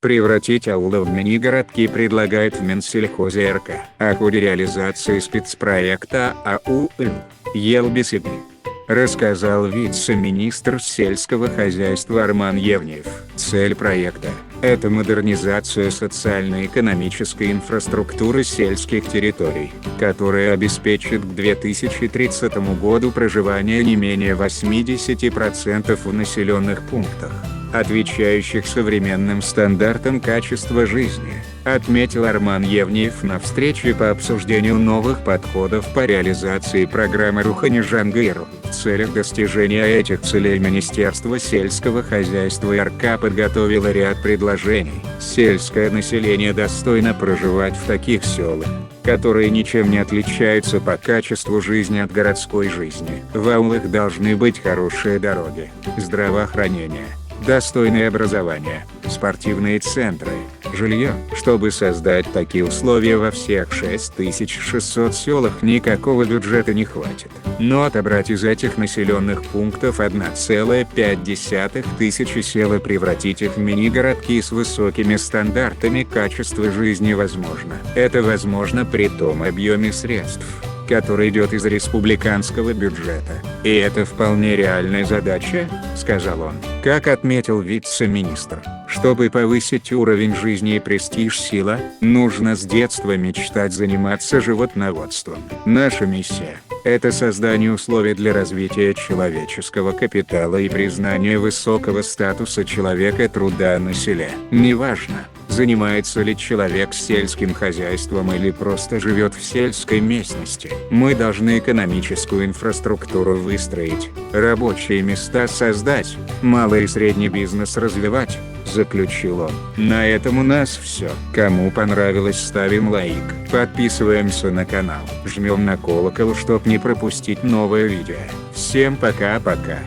Превратить аулы в мини-городки предлагает в Минсельхозе РК о ходе реализации спецпроекта АУЛ Елбисиби, рассказал вице-министр сельского хозяйства Арман Евниев. Цель проекта – это модернизация социально-экономической инфраструктуры сельских территорий, которая обеспечит к 2030 году проживание не менее 80% в населенных пунктах, отвечающих современным стандартам качества жизни, отметил Арман Евниев на встрече по обсуждению новых подходов по реализации программы Рухани Жангиру. В целях достижения этих целей Министерство сельского хозяйства и РК подготовило ряд предложений. Сельское население достойно проживать в таких селах, которые ничем не отличаются по качеству жизни от городской жизни. В аулах должны быть хорошие дороги, здравоохранение, достойное образование, спортивные центры, жилье. Чтобы создать такие условия во всех 6600 селах, никакого бюджета не хватит. Но отобрать из этих населенных пунктов 1,5 тысячи сел и превратить их в мини-городки с высокими стандартами качества жизни возможно. Это возможно при том объеме средств, который идет из республиканского бюджета. И это вполне реальная задача, сказал он. Как отметил вице-министр, чтобы повысить уровень жизни и престиж села, нужно с детства мечтать заниматься животноводством. Наша миссия – это создание условий для развития человеческого капитала и признание высокого статуса человека труда на селе. Неважно, занимается ли человек сельским хозяйством или просто живет в сельской местности. Мы должны экономическую инфраструктуру выстроить, рабочие места создать, малый и средний бизнес развивать, заключил он. На этом у нас все. Кому понравилось, ставим лайк, подписываемся на канал, жмем на колокол, чтоб не пропустить новое видео. Всем пока-пока.